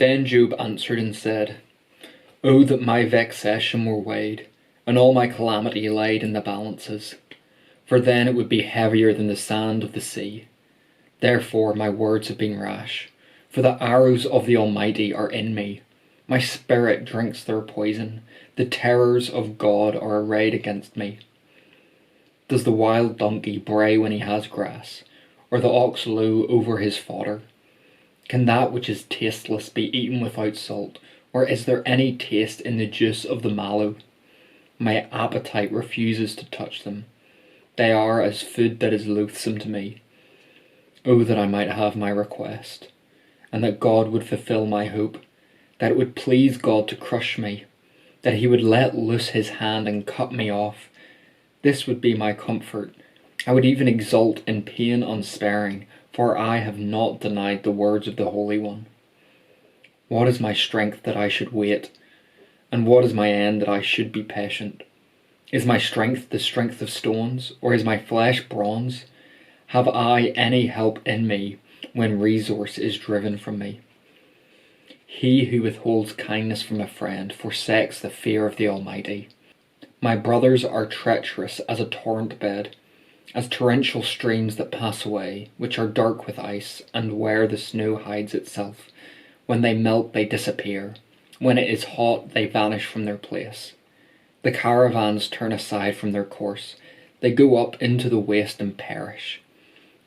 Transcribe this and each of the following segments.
Then Job answered and said, "O that my vexation were weighed, and all my calamity laid in the balances, for then it would be heavier than the sand of the sea. Therefore my words have been rash, for the arrows of the Almighty are in me. My spirit drinks their poison, the terrors of God are arrayed against me. Does the wild donkey bray when he has grass, or the ox low over his fodder? Can that which is tasteless be eaten without salt, or is there any taste in the juice of the mallow? My appetite refuses to touch them. They are as food that is loathsome to me. Oh, that I might have my request, and that God would fulfill my hope, that it would please God to crush me, that he would let loose his hand and cut me off. This would be my comfort. I would even exult in pain unsparing, for I have not denied the words of the Holy One. What is my strength that I should wait? And what is my end that I should be patient? Is my strength the strength of stones, or is my flesh bronze? Have I any help in me when resource is driven from me? He who withholds kindness from a friend forsakes the fear of the Almighty. My brothers are treacherous as a torrent bed, as torrential streams that pass away, which are dark with ice, and where the snow hides itself. When they melt, they disappear. When it is hot, they vanish from their place. The caravans turn aside from their course. They go up into the waste and perish.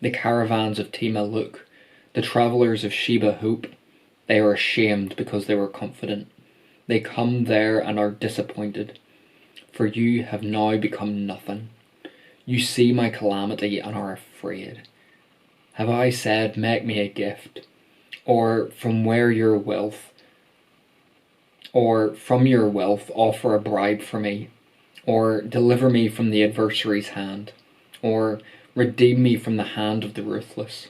The caravans of Tema look. The travellers of Sheba hope. They are ashamed because they were confident. They come there and are disappointed. For you have now become nothing. You see my calamity and are afraid. Have I said, make me a gift? Or from your wealth offer a bribe for me? Or deliver me from the adversary's hand? Or redeem me from the hand of the ruthless?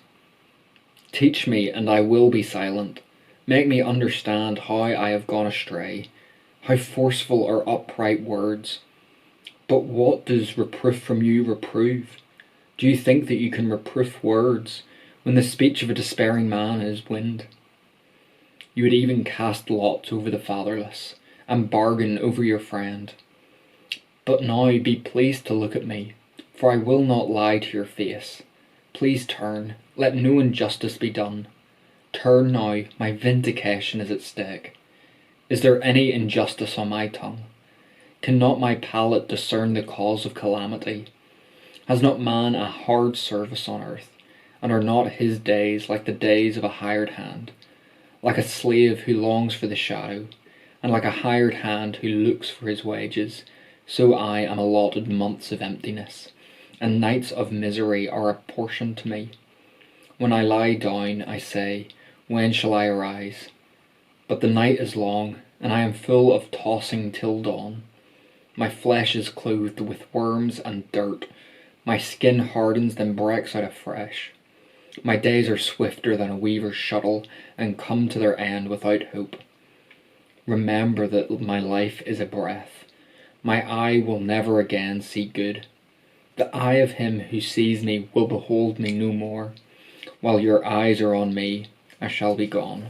Teach me, and I will be silent. Make me understand how I have gone astray. How forceful are upright words. But what does reproof from you reprove? Do you think that you can reproof words when the speech of a despairing man is wind? You would even cast lots over the fatherless and bargain over your friend. But now be pleased to look at me, for I will not lie to your face. Please turn, let no injustice be done. Turn now, my vindication is at stake. Is there any injustice on my tongue? Cannot my palate discern the cause of calamity? Has not man a hard service on earth, and are not his days like the days of a hired hand, like a slave who longs for the shadow, and like a hired hand who looks for his wages? So I am allotted months of emptiness, and nights of misery are apportioned to me. When I lie down, I say, when shall I arise? But the night is long, and I am full of tossing till dawn. My flesh is clothed with worms and dirt. My skin hardens, then breaks out afresh. My days are swifter than a weaver's shuttle, and come to their end without hope. Remember that my life is a breath. My eye will never again see good. The eye of him who sees me will behold me no more. While your eyes are on me, I shall be gone.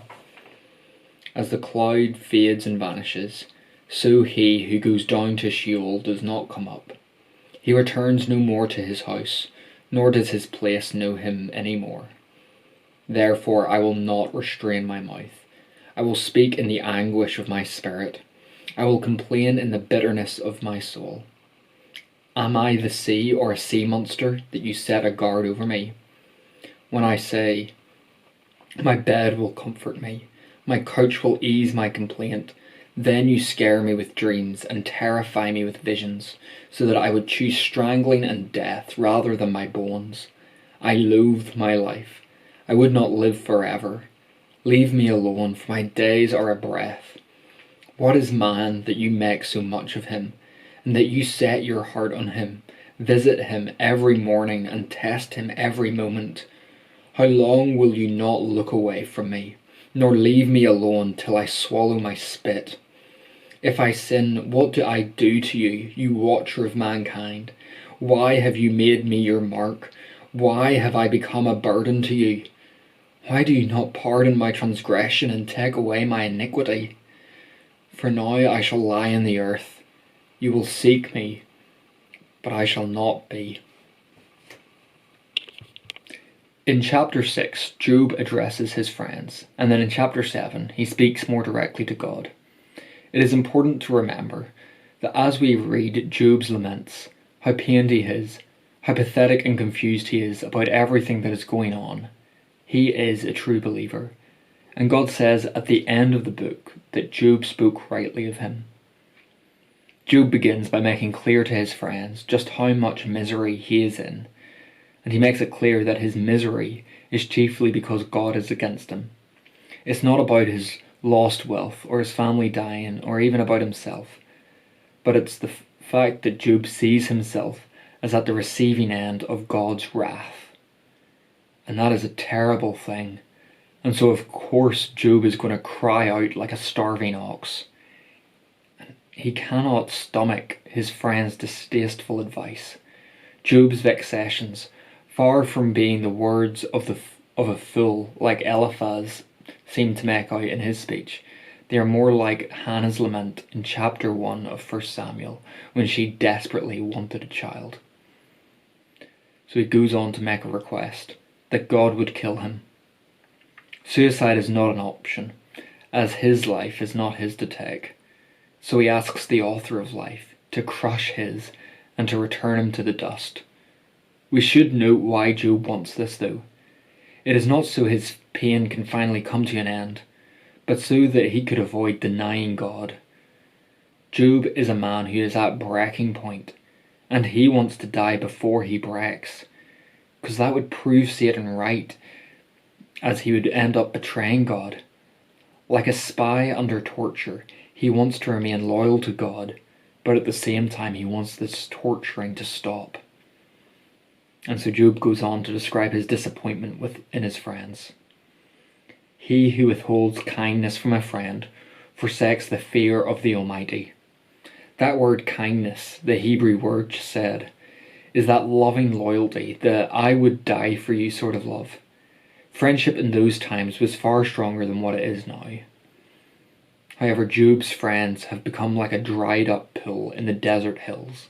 As the cloud fades and vanishes, so he who goes down to Sheol does not come up. He returns no more to his house, nor does his place know him any more. Therefore I will not restrain my mouth. I will speak in the anguish of my spirit. I will complain in the bitterness of my soul. Am I the sea or a sea monster that you set a guard over me? When I say, my bed will comfort me, my couch will ease my complaint, then you scare me with dreams and terrify me with visions, so that I would choose strangling and death rather than my bones. I loathe my life. I would not live forever. Leave me alone, for my days are a breath. What is man that you make so much of him, and that you set your heart on him, visit him every morning and test him every moment? How long will you not look away from me, nor leave me alone till I swallow my spit? If I sin, what do I do to you, you watcher of mankind? Why have you made me your mark? Why have I become a burden to you? Why do you not pardon my transgression and take away my iniquity? For now I shall lie in the earth. You will seek me, but I shall not be. In chapter 6, Job addresses his friends, and then in chapter 7, he speaks more directly to God. It is important to remember that as we read Job's laments, how pained he is, how pathetic and confused he is about everything that is going on, he is a true believer. And God says at the end of the book that Job spoke rightly of him. Job begins by making clear to his friends just how much misery he is in, and he makes it clear that his misery is chiefly because God is against him. It's not about his lost wealth or his family dying or even about himself, but it's the fact that Job sees himself as at the receiving end of God's wrath. And that is a terrible thing. And so of course Job is going to cry out like a starving ox. He cannot stomach his friend's distasteful advice. Job's vexations, far from being the words of a fool like Eliphaz seemed to make out in his speech, they are more like Hannah's lament in chapter 1 of 1 Samuel when she desperately wanted a child. So he goes on to make a request that God would kill him. Suicide is not an option, as his life is not his to take. So he asks the author of life to crush his and to return him to the dust. We should note why Job wants this though. It is not so his pain can finally come to an end, but so that he could avoid denying God. Job is a man who is at breaking point, and he wants to die before he breaks, because that would prove Satan right, as he would end up betraying God. Like a spy under torture, he wants to remain loyal to God, but at the same time he wants this torturing to stop. And so Job goes on to describe his disappointment in his friends. He who withholds kindness from a friend forsakes the fear of the Almighty. That word kindness, the Hebrew word said, is that loving loyalty, the I would die for you sort of love. Friendship in those times was far stronger than what it is now. However, Job's friends have become like a dried up pool in the desert hills.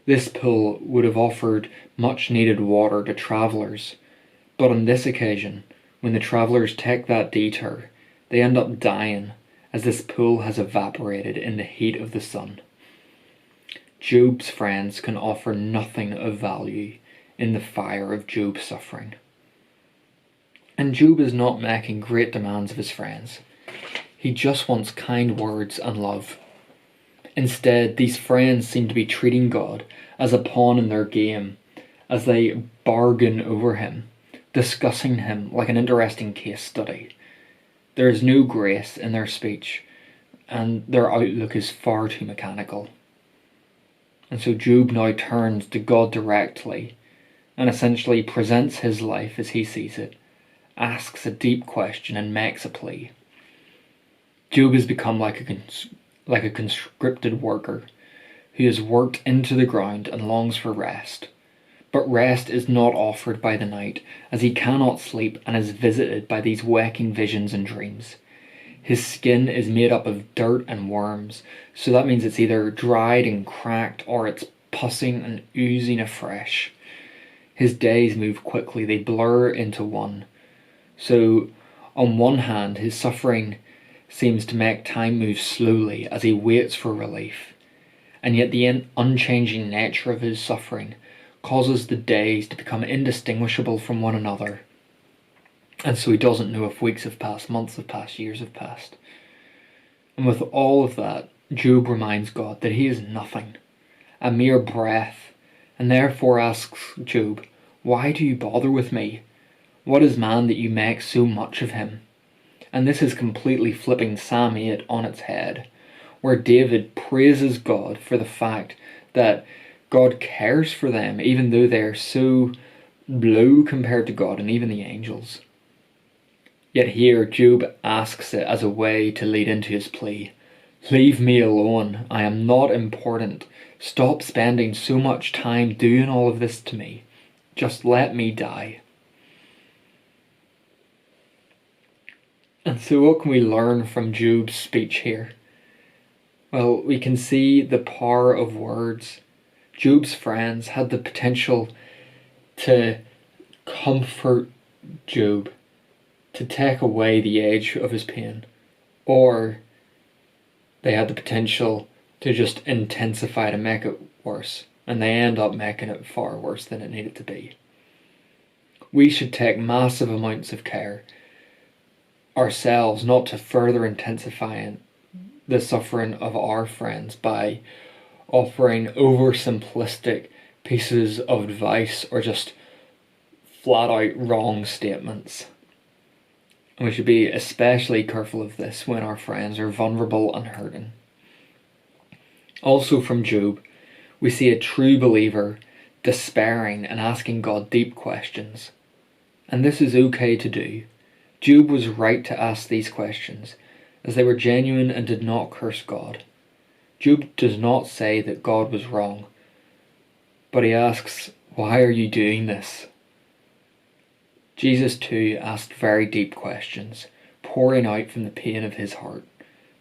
This pool would have offered much needed water to travellers, but on this occasion, when the travellers take that detour, they end up dying as this pool has evaporated in the heat of the sun. Job's friends can offer nothing of value in the fire of Job's suffering. And Job is not making great demands of his friends. He just wants kind words and love. Instead, these friends seem to be treating God as a pawn in their game, as they bargain over him, discussing him like an interesting case study. There is no grace in their speech, and their outlook is far too mechanical. And so Job now turns to God directly and essentially presents his life as he sees it, asks a deep question and makes a plea. Job has become like a conscripted worker who has worked into the ground and longs for rest. But rest is not offered by the night, as he cannot sleep and is visited by these waking visions and dreams. His skin is made up of dirt and worms, so that means it's either dried and cracked or it's pussing and oozing afresh. His days move quickly, they blur into one. So, on one hand, his suffering seems to make time move slowly as he waits for relief, and yet the unchanging nature of his suffering causes the days to become indistinguishable from one another. And so he doesn't know if weeks have passed, months have passed, years have passed. And with all of that, Job reminds God that he is nothing, a mere breath, and therefore asks Job, "Why do you bother with me? What is man that you make so much of him?" And this is completely flipping Psalm 8 on its head, where David praises God for the fact that God cares for them, even though they are so low compared to God and even the angels. Yet here Job asks it as a way to lead into his plea. Leave me alone. I am not important. Stop spending so much time doing all of this to me. Just let me die. And so what can we learn from Job's speech here? Well, we can see the power of words. Job's friends had the potential to comfort Job, to take away the edge of his pain, or they had the potential to just intensify to make it worse, and they end up making it far worse than it needed to be. We should take massive amounts of care ourselves not to further intensify the suffering of our friends by offering oversimplistic pieces of advice or just flat out wrong statements. And we should be especially careful of this when our friends are vulnerable and hurting. Also from Job, we see a true believer despairing and asking God deep questions. And this is okay to do. Job was right to ask these questions, as they were genuine and did not curse God. Job does not say that God was wrong, but he asks, "Why are you doing this?" Jesus too asked very deep questions, pouring out from the pain of his heart.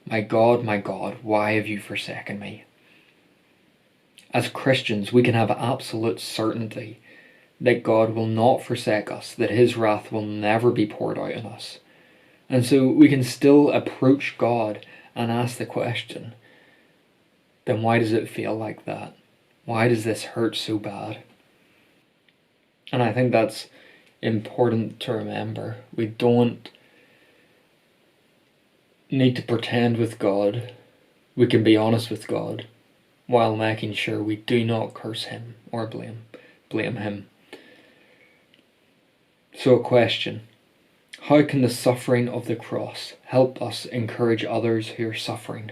My God, why have you forsaken me?" As Christians, we can have absolute certainty that God will not forsake us, that his wrath will never be poured out on us. And so we can still approach God and ask the question, then why does it feel like that? Why does this hurt so bad? And I think that's important to remember. We don't need to pretend with God. We can be honest with God while making sure we do not curse him or blame him. So a question: how can the suffering of the cross help us encourage others who are suffering?